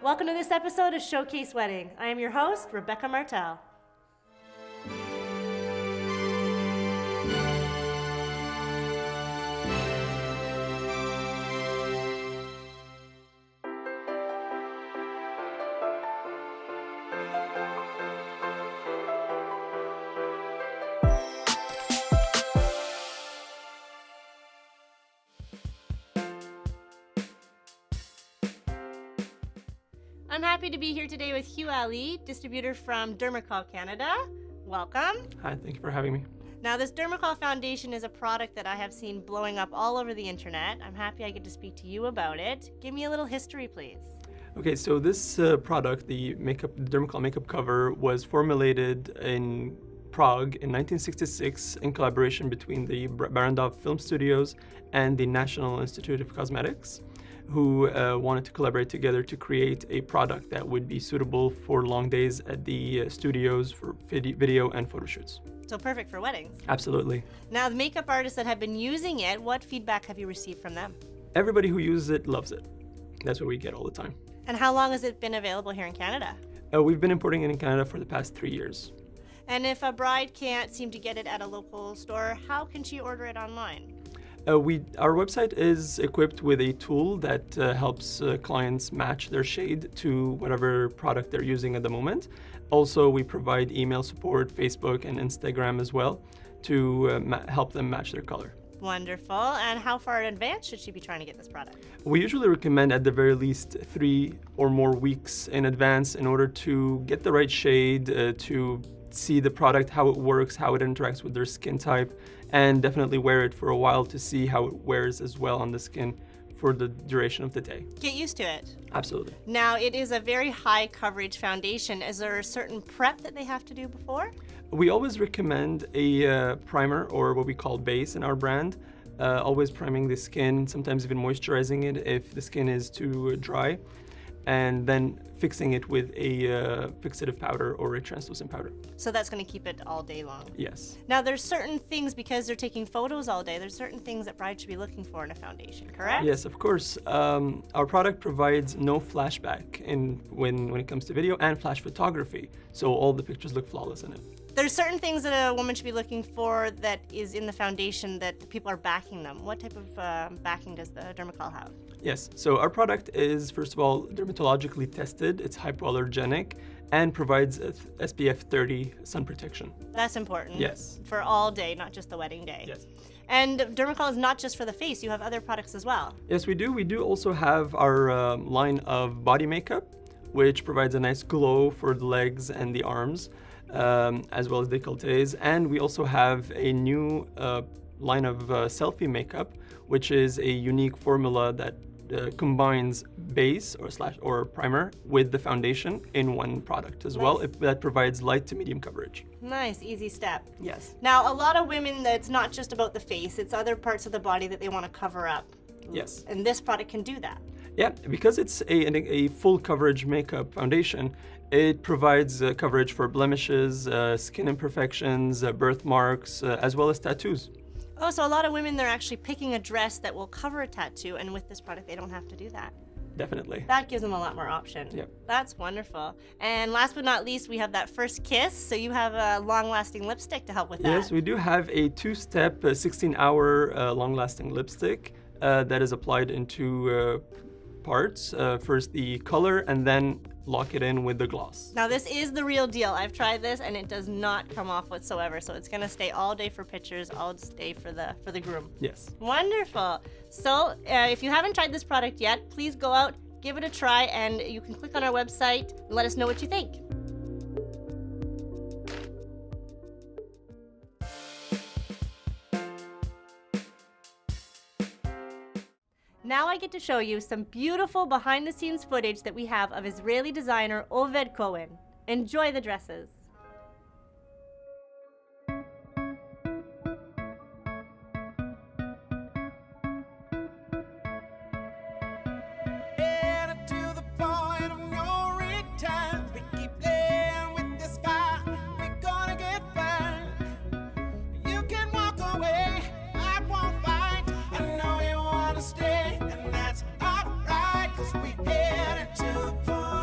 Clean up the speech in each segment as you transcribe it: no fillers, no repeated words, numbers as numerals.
Welcome to this episode of Showcase Wedding. I am your host, Rebecca Martel. I'm happy to be here today with Hugh Ali, distributor from Dermacol Canada. Welcome. Hi, thank you for having me. Now, this Dermacol foundation is a product that I have seen blowing up all over the internet. I'm happy I get to speak to you about it. Give me a little history, please. Okay, so this product, the Dermacol makeup cover, was formulated in Prague in 1966 in collaboration between the Barrandov Film Studios and the National Institute of Cosmetics, who wanted to collaborate together to create a product that would be suitable for long days at the studios for video and photo shoots. So perfect for weddings. Absolutely. Now, the makeup artists that have been using it, what feedback have you received from them? Everybody who uses it loves it. That's what we get all the time. And how long has it been available here in Canada? We've been importing it in Canada for the past 3 years. And if a bride can't seem to get it at a local store, how can she order it online? Our website is equipped with a tool that helps clients match their shade to whatever product they're using at the moment. Also, we provide email support, Facebook, and Instagram as well to help them match their color. Wonderful. And how far in advance should she be trying to get this product? We usually recommend at the very least 3 or more weeks in advance in order to get the right shade, to see the product, how it works, how it interacts with their skin type, and definitely wear it for a while to see how it wears as well on the skin for the duration of the day. Get used to it. Absolutely. Now, it is a very high coverage foundation. Is there a certain prep that they have to do before? We always recommend a primer, or what we call base in our brand, always priming the skin, sometimes even moisturizing it if the skin is too dry, and then fixing it with a fixative powder or a translucent powder. So that's going to keep it all day long? Yes. Now, there's certain things, because they're taking photos all day, there's certain things that brides should be looking for in a foundation, correct? Yes, of course. Our product provides no flashback when it comes to video and flash photography, so all the pictures look flawless in it. There's certain things that a woman should be looking for that is in the foundation that people are backing them. What type of backing does the Dermacol have? Yes, so our product is, first of all, dermatologically tested. It's hypoallergenic and provides SPF 30 sun protection. That's important. Yes. For all day, not just the wedding day. Yes. And Dermacol is not just for the face. You have other products as well. Yes, we do. We do also have our line of body makeup, which provides a nice glow for the legs and the arms, as well as décolletés. And we also have a new line of selfie makeup, which is a unique formula that combines base or primer with the foundation in one product as well. That provides light to medium coverage. Nice, easy step. Yes. Now, a lot of women, it's not just about the face, it's other parts of the body that they want to cover up. Yes. And this product can do that. Yeah, because it's a full coverage makeup foundation, it provides coverage for blemishes, skin imperfections, birthmarks, as well as tattoos. Oh, so a lot of women, they're actually picking a dress that will cover a tattoo, and with this product, they don't have to do that. Definitely. That gives them a lot more option. Yep. That's wonderful. And last but not least, we have that first kiss. So you have a long-lasting lipstick to help with that. Yes, we do have a 2-step, 16-hour long-lasting lipstick that is applied into parts. First the color, and then lock it in with the gloss. Now, this is the real deal. I've tried this and it does not come off whatsoever. So it's going to stay all day for pictures, all day for the groom. Yes. Wonderful. So if you haven't tried this product yet, please go out, give it a try, and you can click on our website and let us know what you think. Now I get to show you some beautiful behind-the-scenes footage that we have of Israeli designer Oved Cohen. Enjoy the dresses. Stay, and that's alright, 'cause we headed to the point.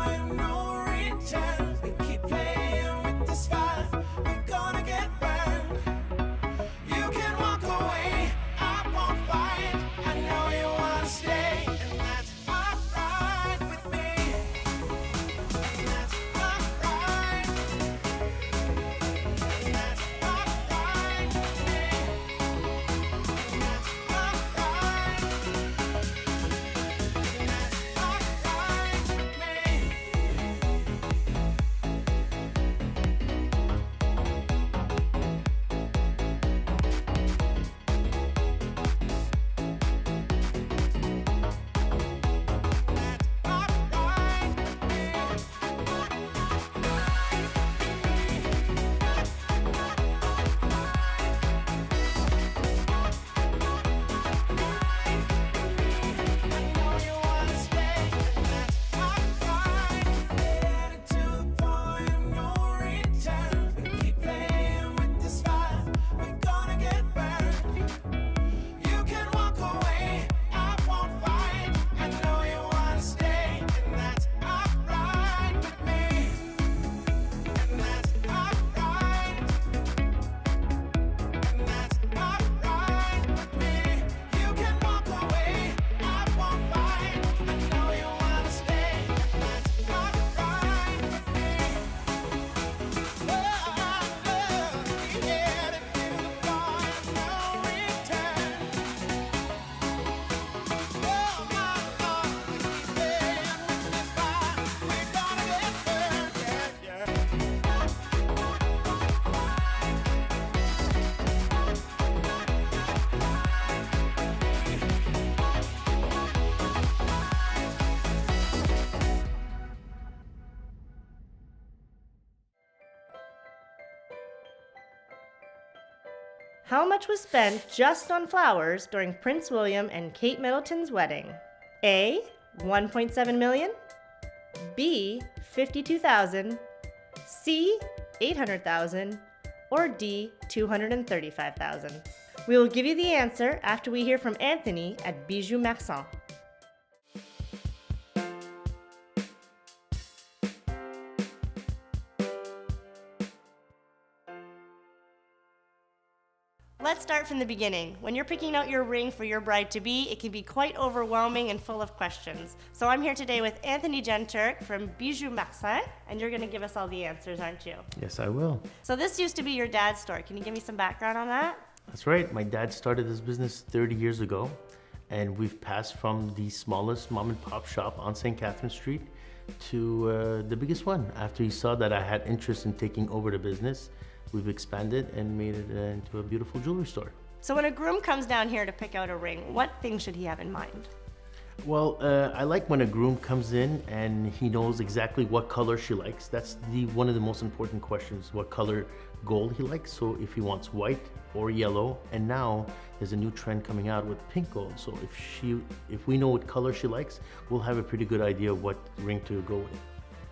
How much was spent just on flowers during Prince William and Kate Middleton's wedding? A. 1.7 million. B. 52,000. C. 800,000. Or D. 235,000. We will give you the answer after we hear from Anthony at Bijou Marsan. Let's start from the beginning. When you're picking out your ring for your bride-to-be, it can be quite overwhelming and full of questions. So I'm here today with Anthony Genturk from Bijou Marsan, and you're going to give us all the answers, aren't you? Yes, I will. So this used to be your dad's store. Can you give me some background on that? That's right. My dad started this business 30 years ago, and we've passed from the smallest mom and pop shop on St. Catherine Street to the biggest one. After he saw that I had interest in taking over the business, we've expanded and made it into a beautiful jewelry store. So when a groom comes down here to pick out a ring, what things should he have in mind? Well, I like when a groom comes in and he knows exactly what color she likes. That's one of the most important questions, what color gold he likes. So if he wants white or yellow, and now there's a new trend coming out with pink gold. So if we know what color she likes, we'll have a pretty good idea of what ring to go with.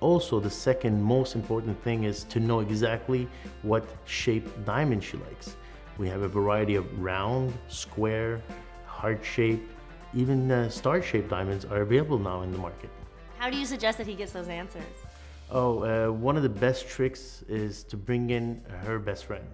Also, the second most important thing is to know exactly what shape diamond she likes. We have a variety of round, square, heart shape, even star-shaped diamonds are available now in the market. How do you suggest that he gets those answers? One of the best tricks is to bring in her best friend.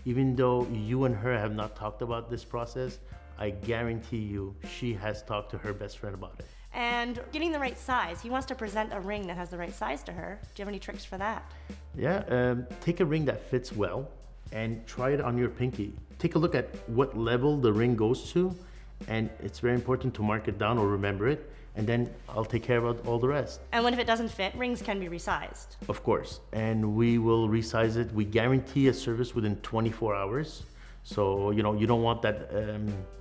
Even though you and her have not talked about this process, I guarantee you she has talked to her best friend about it. And getting the right size. He wants to present a ring that has the right size to her. Do you have any tricks for that? Yeah, take a ring that fits well and try it on your pinky. Take a look at what level the ring goes to, and it's very important to mark it down or remember it, and then I'll take care of all the rest. And what if it doesn't fit? Rings can be resized. Of course, and we will resize it. We guarantee a service within 24 hours. So, you don't want that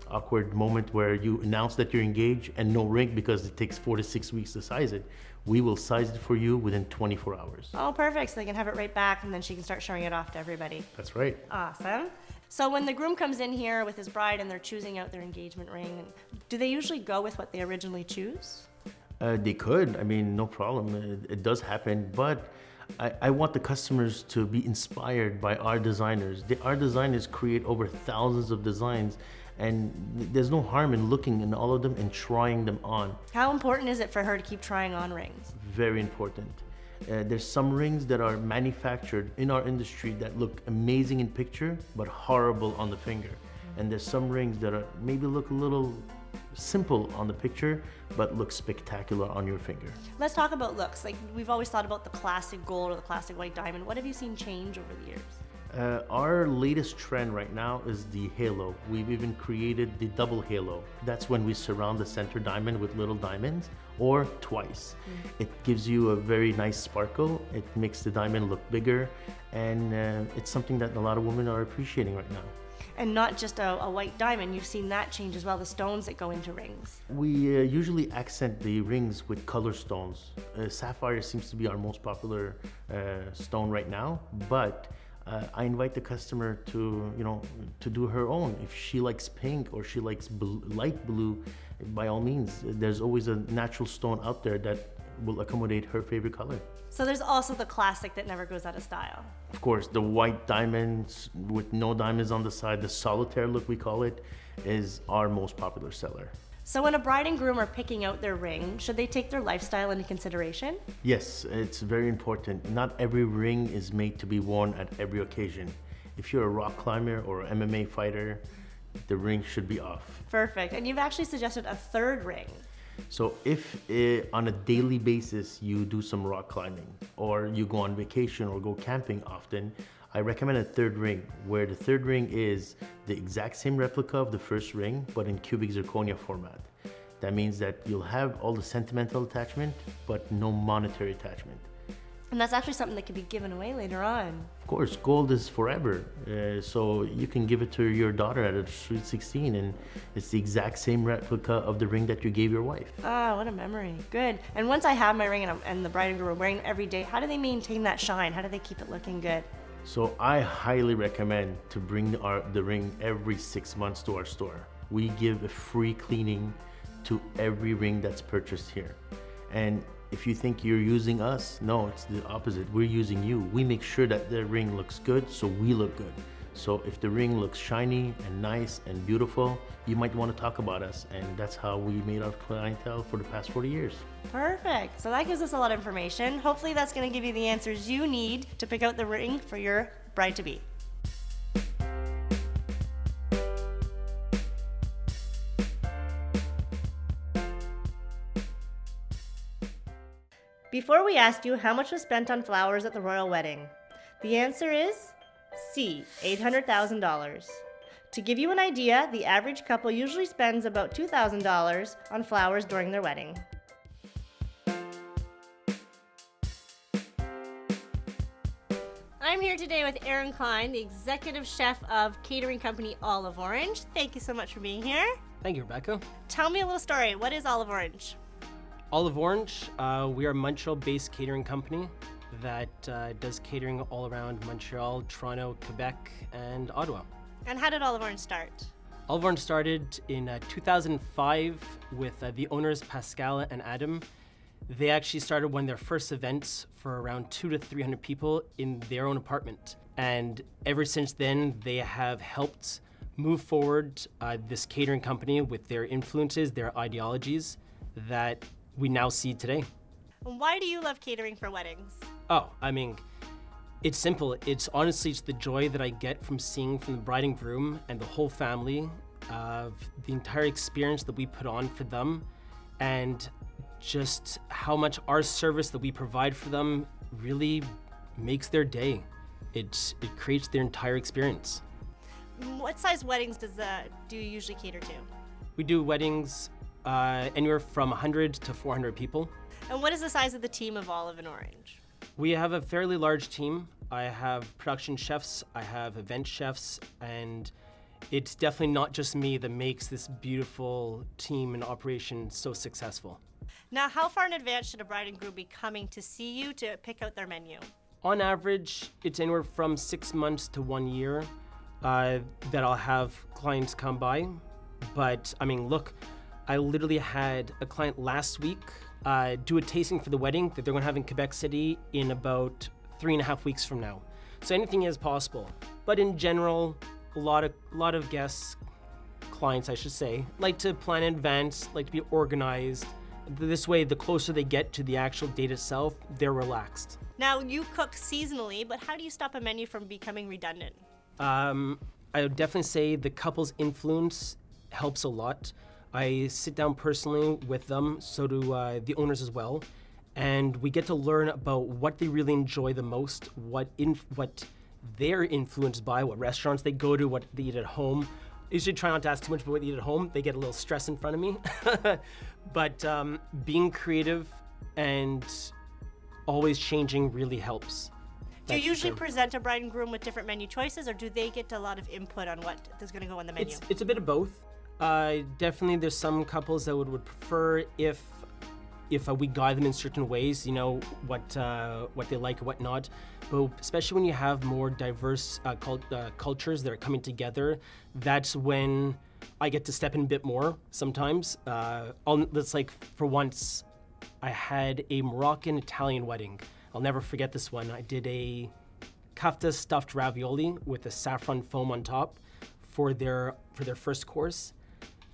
awkward moment where you announce that you're engaged and no ring because it takes 4 to 6 weeks to size it. We will size it for you within 24 hours. Oh, perfect. So they can have it right back and then she can start showing it off to everybody. That's right. Awesome. So when the groom comes in here with his bride and they're choosing out their engagement ring, do they usually go with what they originally choose? They could. I mean, no problem. It does happen, but I want the customers to be inspired by our designers. Our designers create over thousands of designs, and there's no harm in looking in all of them and trying them on. How important is it for her to keep trying on rings? Very important. There's some rings that are manufactured in our industry that look amazing in picture, but horrible on the finger. And there's some rings that maybe look a little simple on the picture, but look spectacular on your finger. Let's talk about looks. Like, we've always thought about the classic gold or the classic white diamond. What have you seen change over the years? Our latest trend right now is the halo. We've even created the double halo. That's when we surround the center diamond with little diamonds, or twice. It gives you a very nice sparkle. It makes the diamond look bigger, and it's something that a lot of women are appreciating right now. And not just a white diamond, you've seen that change as well, the stones that go into rings. We usually accent the rings with color stones. Sapphire seems to be our most popular stone right now, but I invite the customer to do her own. If she likes pink or she likes light blue, by all means, there's always a natural stone out there that will accommodate her favorite color. So there's also the classic that never goes out of style. Of course, the white diamonds with no diamonds on the side, the solitaire look we call it, is our most popular seller. So when a bride and groom are picking out their ring, should they take their lifestyle into consideration? Yes, it's very important. Not every ring is made to be worn at every occasion. If you're a rock climber or an MMA fighter, the ring should be off. Perfect. And you've actually suggested a third ring. So if on a daily basis you do some rock climbing, or you go on vacation or go camping often, I recommend a third ring, where the third ring is the exact same replica of the first ring, but in cubic zirconia format. That means that you'll have all the sentimental attachment, but no monetary attachment. And that's actually something that can be given away later on. Of course, gold is forever. So you can give it to your daughter at a sweet 16, and it's the exact same replica of the ring that you gave your wife. Ah, what a memory. Good. And once I have my ring and the bride and groom are wearing it every day, how do they maintain that shine? How do they keep it looking good? So I highly recommend to bring the ring every 6 months to our store. We give a free cleaning to every ring that's purchased here. And if you think you're using us, no, it's the opposite. We're using you. We make sure that the ring looks good, so we look good. So if the ring looks shiny and nice and beautiful, you might want to talk about us. And that's how we made our clientele for the past 40 years. Perfect. So that gives us a lot of information. Hopefully that's going to give you the answers you need to pick out the ring for your bride-to-be. Before we asked you how much was spent on flowers at the royal wedding, the answer is C, $800,000. To give you an idea, the average couple usually spends about $2,000 on flowers during their wedding. I'm here today with Aaron Klein, the executive chef of catering company Olive Orange. Thank you so much for being here. Thank you, Rebecca. Tell me a little story. What is Olive Orange? Olive Orange, we are a Montreal-based catering company that does catering all around Montreal, Toronto, Quebec, and Ottawa. And how did Olive Orange start? Olive Orange started in 2005 with the owners Pascal and Adam. They actually started one of their first events for around 200 to 300 people in their own apartment. And ever since then, they have helped move forward this catering company with their influences, their ideologies that we now see today. Why do you love catering for weddings? Oh, I mean, it's simple. It's honestly just the joy that I get from seeing from the bride and groom and the whole family of the entire experience that we put on for them, and just how much our service that we provide for them really makes their day. It creates their entire experience. What size weddings do you usually cater to? We do weddings anywhere from 100 to 400 people. And what is the size of the team of Olive and Orange? We have a fairly large team. I have production chefs, I have event chefs, and it's definitely not just me that makes this beautiful team and operation so successful. Now, how far in advance should a bride and groom be coming to see you to pick out their menu? On average, it's anywhere from 6 months to 1 year that I'll have clients come by. But I mean, look, I literally had a client last week do a tasting for the wedding that they're going to have in Quebec City in about 3.5 weeks from now. So anything is possible. But in general, a lot of guests, clients I should say, like to plan in advance, like to be organized. This way, the closer they get to the actual date itself, they're relaxed. Now, you cook seasonally, but how do you stop a menu from becoming redundant? I would definitely say the couple's influence helps a lot. I sit down personally with them, so do the owners as well, and we get to learn about what they really enjoy the most, what they're influenced by, what restaurants they go to, what they eat at home. I usually try not to ask too much about what they eat at home. They get a little stress in front of me. But being creative and always changing really helps. Do you usually present a bride and groom with different menu choices, or do they get a lot of input on what is going to go on the menu? It's a bit of both. Definitely there's some couples that would prefer if we guide them in certain ways, you know, what they like and what not. But especially when you have more diverse cultures that are coming together, that's when I get to step in a bit more sometimes. That's like, for once, I had a Moroccan-Italian wedding. I'll never forget this one. I did a kafta stuffed ravioli with a saffron foam on top for their first course.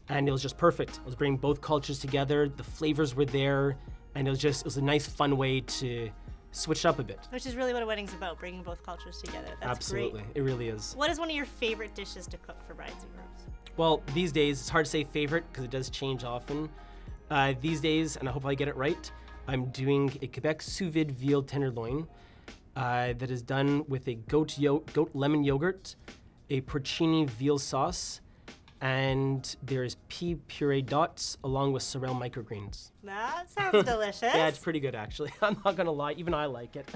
And it was just perfect. I was bringing both cultures together, the flavors were there, and it was a nice, fun way to switch it up a bit. Which is really what a wedding's about, bringing both cultures together. That's Absolutely, great. It really is. What is one of your favorite dishes to cook for brides and grooms? Well, these days, it's hard to say favorite because it does change often. These days, and I hope I get it right, I'm doing a Quebec sous vide veal tenderloin that is done with a goat lemon yogurt, a porcini veal sauce, and there's pea puree dots along with sorrel microgreens. That sounds delicious. Yeah, it's pretty good actually. I'm not gonna lie, even I like it.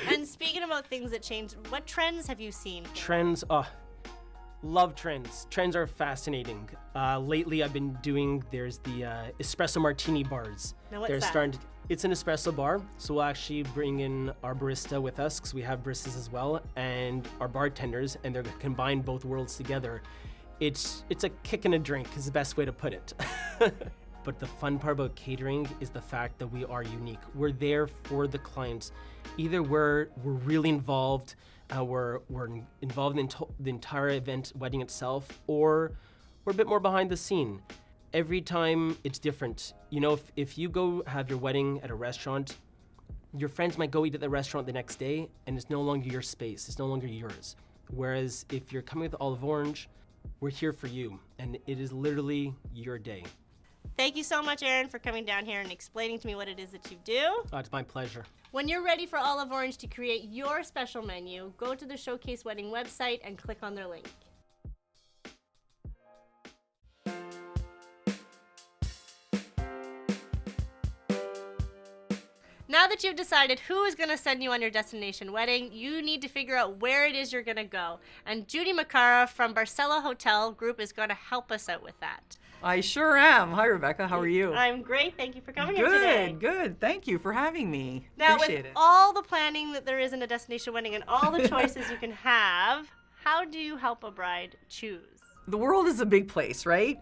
And speaking about things that change, what trends have you seen? Trends, love trends. Trends are fascinating. Lately I've been doing, there's the espresso martini bars. Now what's They're that? starting to, It's an espresso bar, so we'll actually bring in our barista with us, because we have baristas as well, and our bartenders, and they're going to combine both worlds together. It's a kick and a drink is the best way to put it. But the fun part about catering is the fact that we are unique. We're there for the clients. Either we're really involved, we're involved in the entire event, wedding itself, or we're a bit more behind the scene. Every time it's different. You know, if you go have your wedding at a restaurant, your friends might go eat at the restaurant the next day, and it's no longer your space, it's no longer yours. Whereas if you're coming with Olive Orange, we're here for you, and it is literally your day. Thank you so much, Aaron, for coming down here and explaining to me what it is that you do. Oh, it's my pleasure. When you're ready for Olive Orange to create your special menu, go to the Showcase Wedding website and click on their link. Now that you've decided who is going to send you on your destination wedding, you need to figure out where it is you're going to go. And Judy Macara from Barcella Hotel Group is going to help us out with that. I sure am. Hi, Rebecca. How are you? I'm great. Thank you for coming here today. Good. Thank you for having me. Now, Appreciate with it. all the planning that there is in a destination wedding and all the choices you can have, how do you help a bride choose? The world is a big place, right?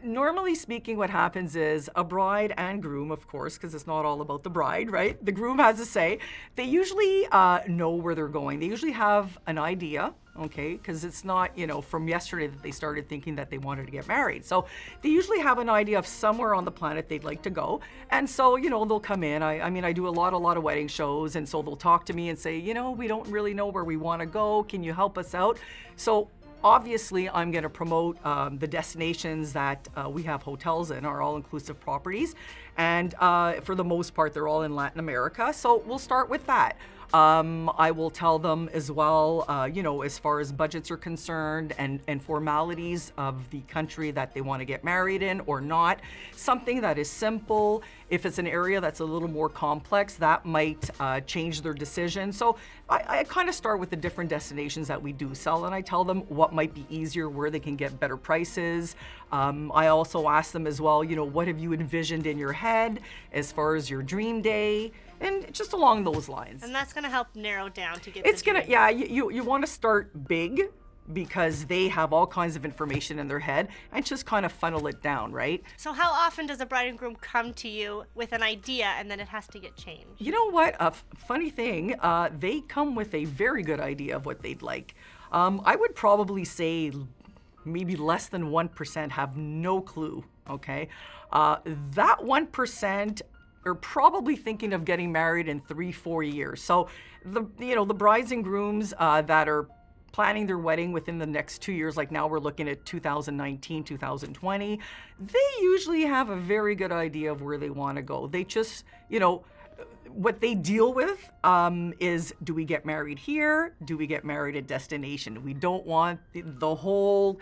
Normally speaking, what happens is a bride and groom, of course, because it's not all about the bride, right? The groom has a say. They usually know where they're going. They usually have an idea, okay? Because it's not, from yesterday that they started thinking that they wanted to get married. So they usually have an idea of somewhere on the planet they'd like to go. And so, they'll come in. I do a lot of wedding shows. And so they'll talk to me and say, we don't really know where we want to go. Can you help us out? So obviously, I'm going to promote the destinations that we have hotels in, our all-inclusive properties. And for the most part, they're all in Latin America. So we'll start with that. I will tell them as well, as far as budgets are concerned and formalities of the country that they want to get married in or not. Something that is simple. If it's an area that's a little more complex, that might change their decision. So I kind of start with the different destinations that we do sell, and I tell them what might be easier, where they can get better prices. I also ask them as well, what have you envisioned in your head as far as your dream day? And just along those lines. And that's going to help narrow down to get It's the going to, you want to start big because they have all kinds of information in their head and just kind of funnel it down, right? So how often does a bride and groom come to you with an idea and then it has to get changed? You know what? A funny thing, they come with a very good idea of what they'd like. I would probably say maybe less than 1% have no clue, okay? That 1% are probably thinking of getting married in 3-4 years. So the brides and grooms that are planning their wedding within the next 2 years, like now we're looking at 2019, 2020, they usually have a very good idea of where they want to go. They just, what they deal with is, do we get married here? Do we get married at destination? We don't want the whole,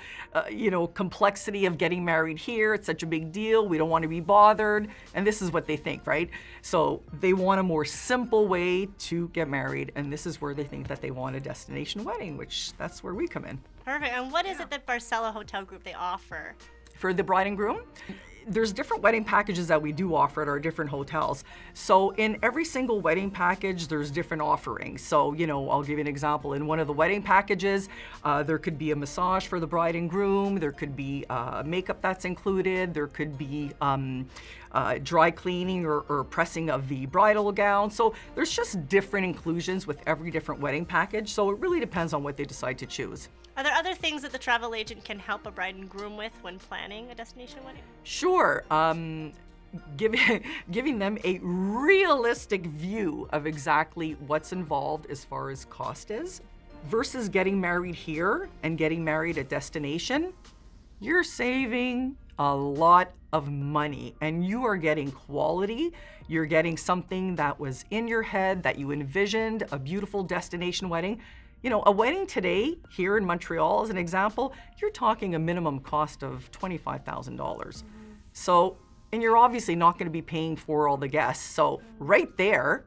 complexity of getting married here. It's such a big deal. We don't want to be bothered. And this is what they think, right? So they want a more simple way to get married. And this is where they think that they want a destination wedding, which that's where we come in. Perfect. And what is it that Barcella Hotel Group they offer? For the bride and groom? There's different wedding packages that we do offer at our different hotels. So in every single wedding package, there's different offerings. So, I'll give you an example. In one of the wedding packages, there could be a massage for the bride and groom. There could be makeup that's included. There could be dry cleaning or pressing of the bridal gown. So there's just different inclusions with every different wedding package. So it really depends on what they decide to choose. Are there other things that the travel agent can help a bride and groom with when planning a destination wedding? Sure. Giving them a realistic view of exactly what's involved as far as cost is versus getting married here and getting married at destination. You're saving a lot of money and you are getting quality. You're getting something that was in your head, that you envisioned, a beautiful destination wedding. A wedding today here in Montreal, as an example, you're talking a minimum cost of $25,000. So, and you're obviously not going to be paying for all the guests. So right there,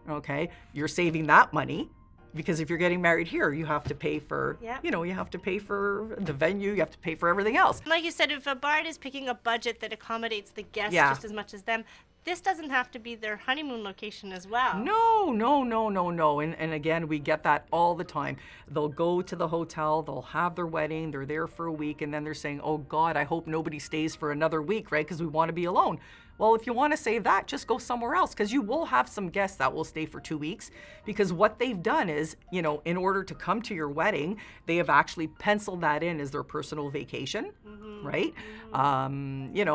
okay, you're saving that money because if you're getting married here, you have to pay for, you have to pay for the venue, you have to pay for everything else. Like you said, if a bride is picking a budget that accommodates the guests just as much as them, this doesn't have to be their honeymoon location as well. No. And again, we get that all the time. They'll go to the hotel, they'll have their wedding, they're there for a week, and then they're saying, oh God, I hope nobody stays for another week, right? Because we want to be alone. Well, if you want to save that, just go somewhere else, because you will have some guests that will stay for 2 weeks, because what they've done is, in order to come to your wedding, they have actually penciled that in as their personal vacation, right?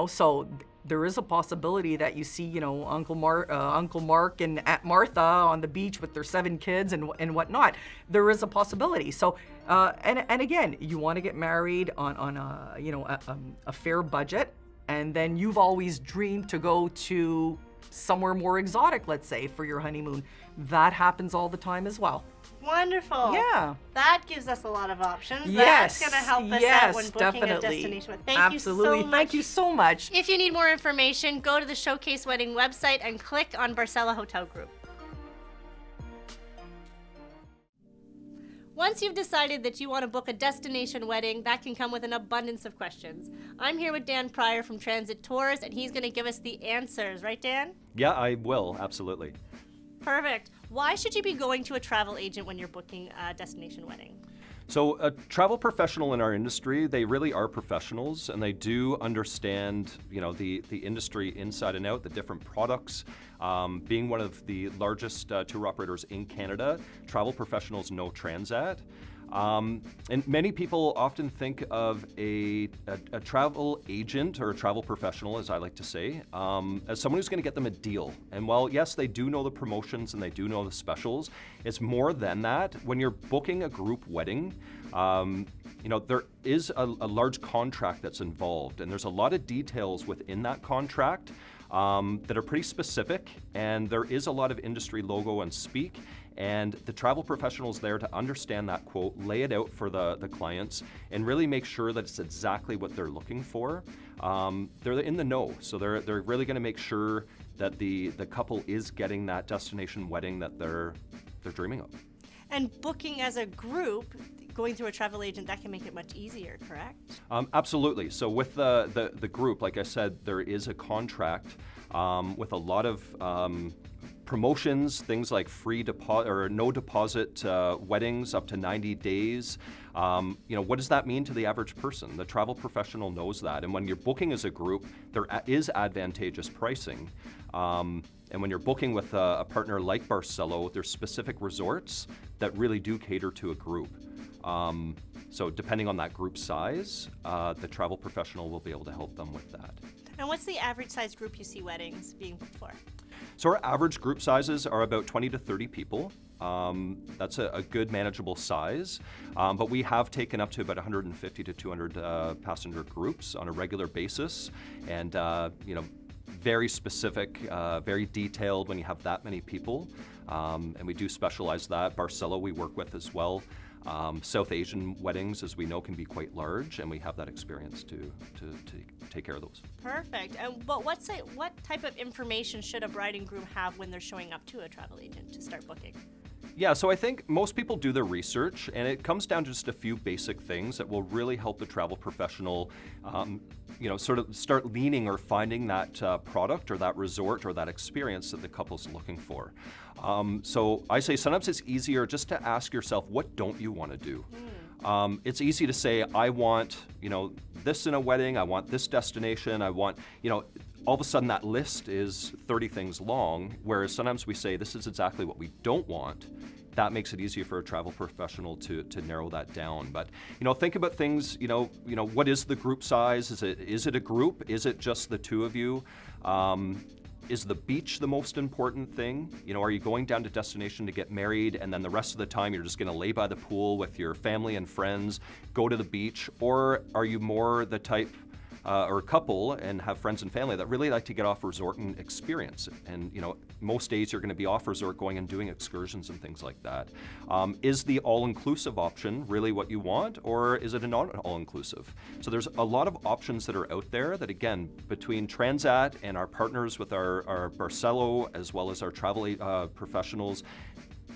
So there is a possibility that you see, Uncle Mark and Aunt Martha on the beach with their 7 kids and whatnot. There is a possibility. So, and again, you want to get married on a fair budget, and then you've always dreamed to go to somewhere more exotic, let's say, for your honeymoon. That happens all the time as well. Wonderful. Yeah. That gives us a lot of options. Yes. That's going to help us out when booking a destination. Thank you so much. Thank you so much. If you need more information, go to the Showcase Wedding website and click on Barcella Hotel Group. Once you've decided that you want to book a destination wedding, that can come with an abundance of questions. I'm here with Dan Pryor from Transit Tours, and he's going to give us the answers. Right, Dan? Yeah, I will, absolutely. Perfect. Why should you be going to a travel agent when you're booking a destination wedding? So a travel professional in our industry, they really are professionals, and they do understand, the industry inside and out, the different products. Being one of the largest tour operators in Canada, travel professionals know Transat. And many people often think of a travel agent or a travel professional, as I like to say, as someone who's going to get them a deal. And while, yes, they do know the promotions and they do know the specials, it's more than that. When you're booking a group wedding, there is a large contract that's involved, and there's a lot of details within that contract that are pretty specific, and there is a lot of industry logo and speak. And the travel professional's there to understand that quote, lay it out for the clients, and really make sure that it's exactly what they're looking for. They're in the know, so they're really going to make sure that the couple is getting that destination wedding that they're dreaming of. And booking as a group, going through a travel agent, that can make it much easier, correct? Absolutely. So with the group, like I said, there is a contract with a lot of promotions, things like free deposit or no deposit weddings up to 90 days. What does that mean to the average person? The travel professional knows that. And when you're booking as a group, there is advantageous pricing. And when you're booking with a partner like Barcelo, there's specific resorts that really do cater to a group. So depending on that group size, the travel professional will be able to help them with that. And what's the average size group you see weddings being booked for? So our average group sizes are about 20 to 30 people. That's a good manageable size, but we have taken up to about 150 to 200 passenger groups on a regular basis, and very specific, very detailed when you have that many people, and we do specialize that. Barcelo we work with as well. South Asian weddings, as we know, can be quite large, and we have that experience to take care of those. Perfect. But what type of information should a bride and groom have when they're showing up to a travel agent to start booking? Yeah, so I think most people do their research, and it comes down to just a few basic things that will really help the travel professional, sort of start leaning or finding that product or that resort or that experience that the couple's looking for. So I say sometimes it's easier just to ask yourself, what don't you want to do? It's easy to say, I want, this in a wedding, I want this destination, I want, all of a sudden that list is 30 things long, whereas sometimes we say, this is exactly what we don't want. That makes it easier for a travel professional to narrow that down. But, think about things, what is the group size? Is it a group? Is it just the two of you? Is the beach the most important thing? Are you going down to destination to get married and then the rest of the time you're just going to lay by the pool with your family and friends, go to the beach? Or are you more the type or a couple and have friends and family that really like to get off resort and experience? And most days you're going to be off resort going and doing excursions and things like that. Is the all-inclusive option really what you want, or is it a not all-inclusive? So there's a lot of options that are out there that, again, between Transat and our partners with our Barcelo as well as our travel professionals,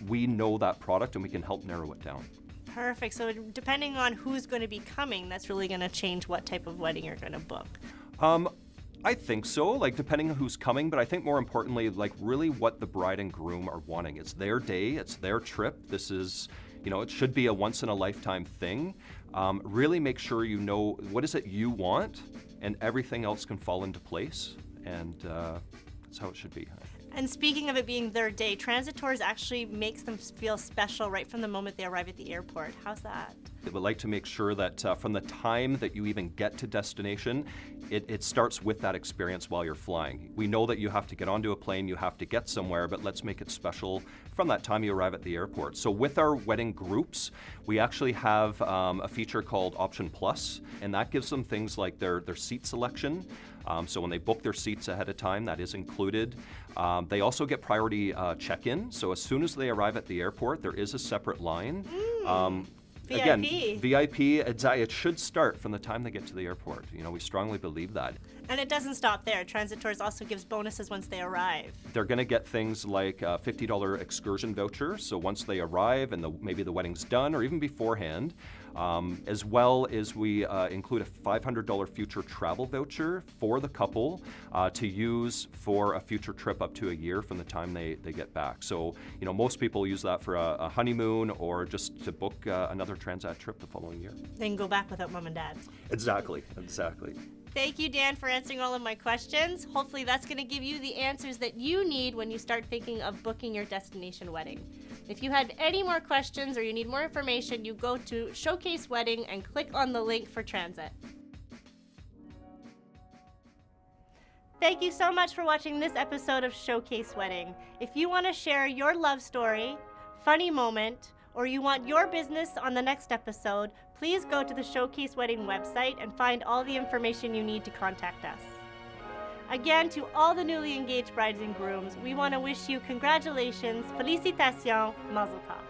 we know that product and we can help narrow it down. Perfect. So depending on who's going to be coming, that's really going to change what type of wedding you're going to book. I think so, like depending on who's coming, but I think more importantly, like really what the bride and groom are wanting. It's their day, it's their trip. This is, it should be a once in a lifetime thing. Really make sure you know what is it you want, and everything else can fall into place. And that's how it should be. And speaking of it being their day, Transit Tours actually makes them feel special right from the moment they arrive at the airport. How's that? They would like to make sure that from the time that you even get to destination, it starts with that experience while you're flying. We know that you have to get onto a plane, you have to get somewhere, but let's make it special from that time you arrive at the airport. So with our wedding groups, we actually have a feature called Option Plus, and that gives them things like their seat selection. So when they book their seats ahead of time, that is included. They also get priority check-in. So as soon as they arrive at the airport, there is a separate line. VIP. Again, VIP, it should start from the time they get to the airport. We strongly believe that. And it doesn't stop there. Transit Tours also gives bonuses once they arrive. They're going to get things like a $50 excursion voucher. So once they arrive and maybe the wedding's done or even beforehand, as well as we include a $500 future travel voucher for the couple to use for a future trip up to a year from the time they get back. So, most people use that for a honeymoon or just to book another Transat trip the following year. Then go back without mom and dad. Exactly. Thank you, Dan, for answering all of my questions. Hopefully that's going to give you the answers that you need when you start thinking of booking your destination wedding. If you had any more questions or you need more information, you go to Showcase Wedding and click on the link for Transit. Thank you so much for watching this episode of Showcase Wedding. If you want to share your love story, funny moment, or you want your business on the next episode, please go to the Showcase Wedding website and find all the information you need to contact us. Again, to all the newly engaged brides and grooms, we want to wish you congratulations, félicitations, mazel tov.